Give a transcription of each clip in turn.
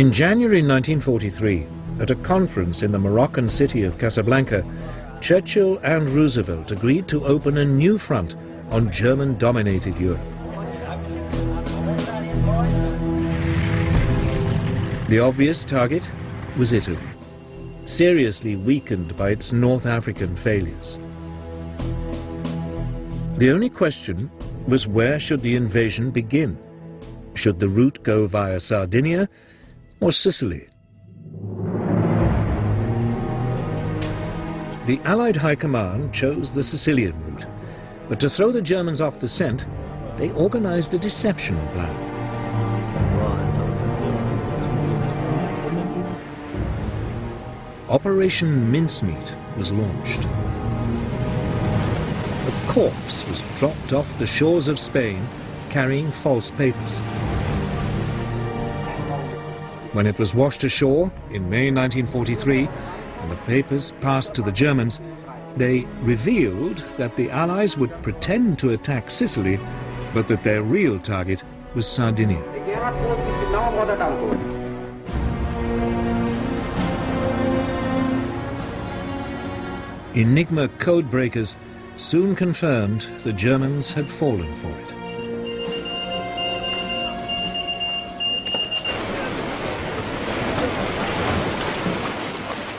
In January 1943, at a conference in the Moroccan city of Casablanca, Churchill and Roosevelt agreed to open a new front on German-dominated Europe. The obvious target was Italy, seriously weakened by its North African failures. The only question was, where should the invasion begin? Should the route go via Sardinia or Sicily? The Allied High Command chose the Sicilian route, but to throw the Germans off the scent, they organized a deception plan. Operation Mincemeat was launched. A corpse was dropped off the shores of Spain carrying false papers. When it was washed ashore in May 1943 and the papers passed to the Germans, they revealed that the Allies would pretend to attack Sicily, but that their real target was Sardinia. Enigma codebreakers soon confirmed the Germans had fallen for it.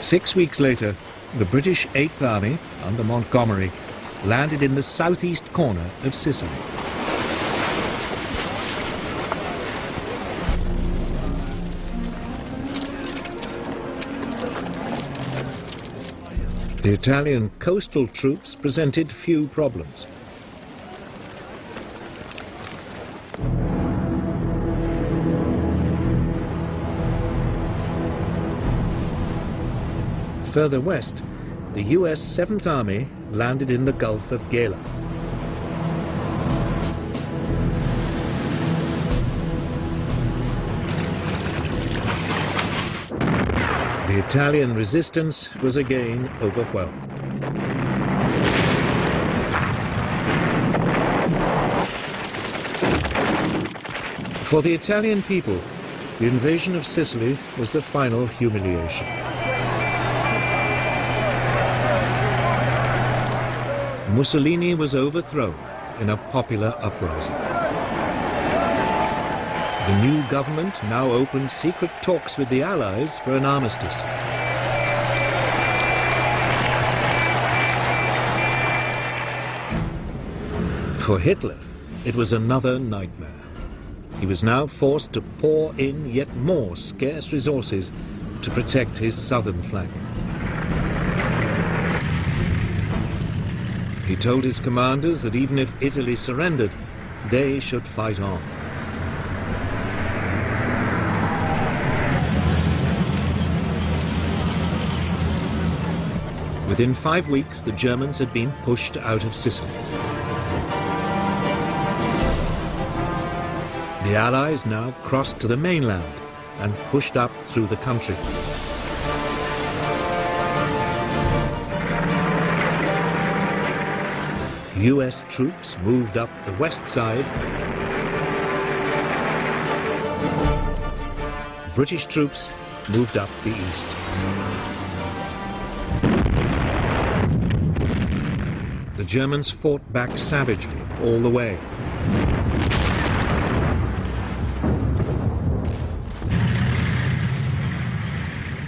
Six weeks later, the British 8th Army, under Montgomery, landed in the southeast corner of Sicily. The Italian coastal troops presented few problems. Further west, the US 7th Army landed in the Gulf of Gela. The Italian resistance was again overwhelmed. For the Italian people, the invasion of Sicily was the final humiliation. Mussolini was overthrown in a popular uprising. The new government now opened secret talks with the Allies for an armistice. For Hitler, it was another nightmare. He was now forced to pour in yet more scarce resources to protect his southern flank. He told his commanders that even if Italy surrendered, they should fight on. Within 5 weeks, the Germans had been pushed out of Sicily. The Allies now crossed to the mainland and pushed up through the country. US troops moved up the west side. British troops moved up the east. The Germans fought back savagely all the way.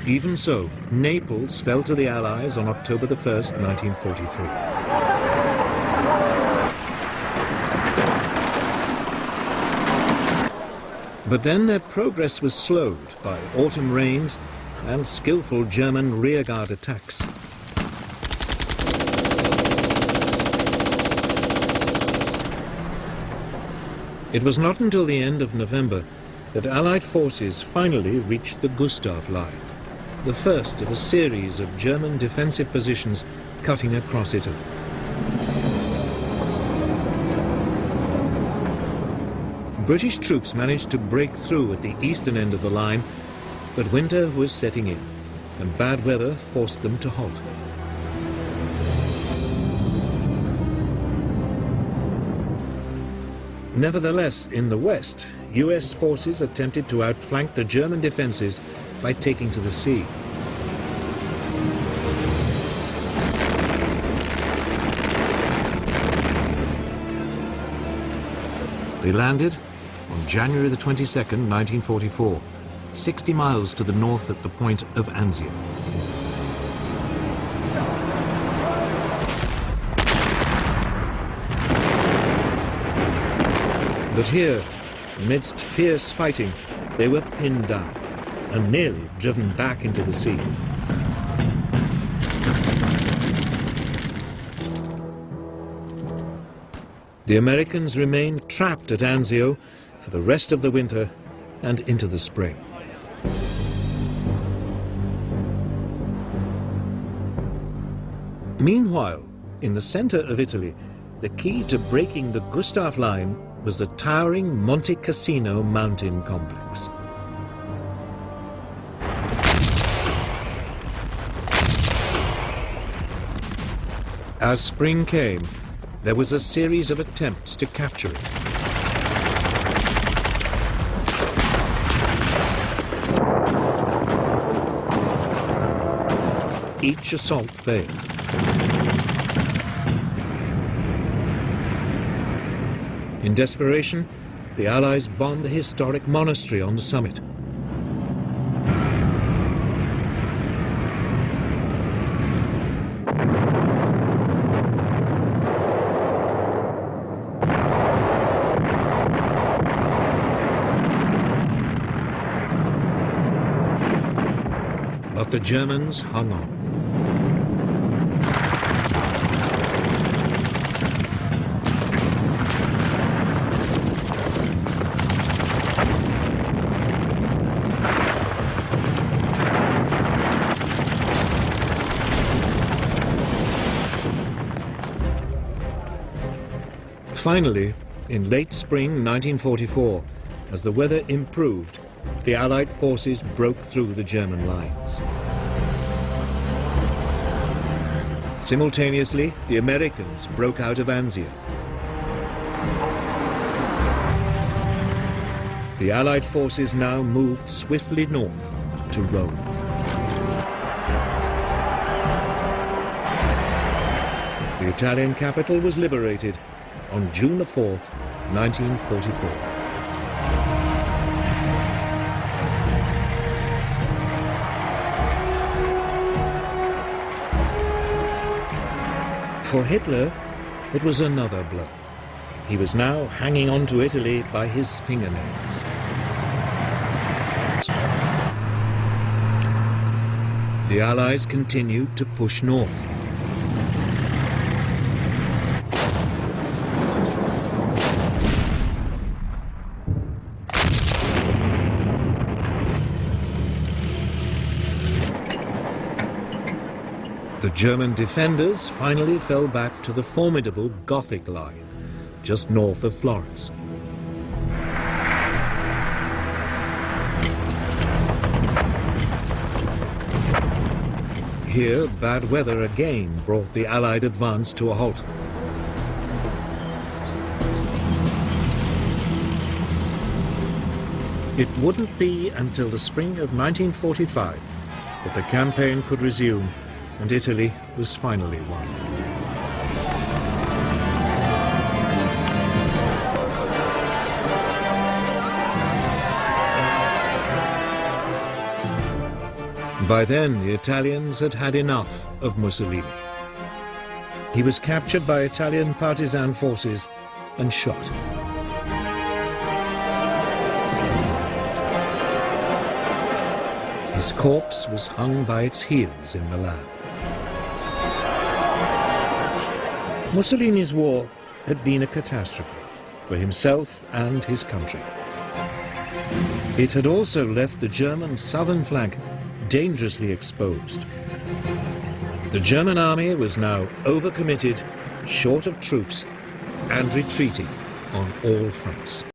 Even so, Naples fell to the Allies on October the 1st, 1943. But then their progress was slowed by autumn rains and skillful German rearguard attacks. It was not until the end of November that Allied forces finally reached the Gustav Line, the first of a series of German defensive positions cutting across Italy. British troops managed to break through at the eastern end of the line, but winter was setting in, and bad weather forced them to halt. Nevertheless, in the west, US forces attempted to outflank the German defenses by taking to the sea. They landed on January the 22nd, 1944, 60 miles to the north at the point of Anzio. But here, amidst fierce fighting, they were pinned down and nearly driven back into the sea. The Americans remained trapped at Anzio for the rest of the winter and into the spring. Meanwhile, in the center of Italy, the key to breaking the Gustav Line was the towering Monte Cassino mountain complex. As spring came, there was a series of attempts to capture it. Each assault failed. In desperation, the Allies bombed the historic monastery on the summit. But the Germans hung on. Finally, in late spring 1944, as the weather improved, the Allied forces broke through the German lines. Simultaneously, the Americans broke out of Anzio. The Allied forces now moved swiftly north to Rome. The Italian capital was liberated on June the 4th, 1944. For Hitler, it was another blow. He was now hanging on to Italy by his fingernails. The Allies continued to push north. The German defenders finally fell back to the formidable Gothic line, just north of Florence. Here, bad weather again brought the Allied advance to a halt. It wouldn't be until the spring of 1945 that the campaign could resume, and Italy was finally won. By then, the Italians had had enough of Mussolini. He was captured by Italian partisan forces and shot. His corpse was hung by its heels in Milan. Mussolini's war had been a catastrophe for himself and his country. It had also left the German southern flank dangerously exposed. The German army was now overcommitted, short of troops, and retreating on all fronts.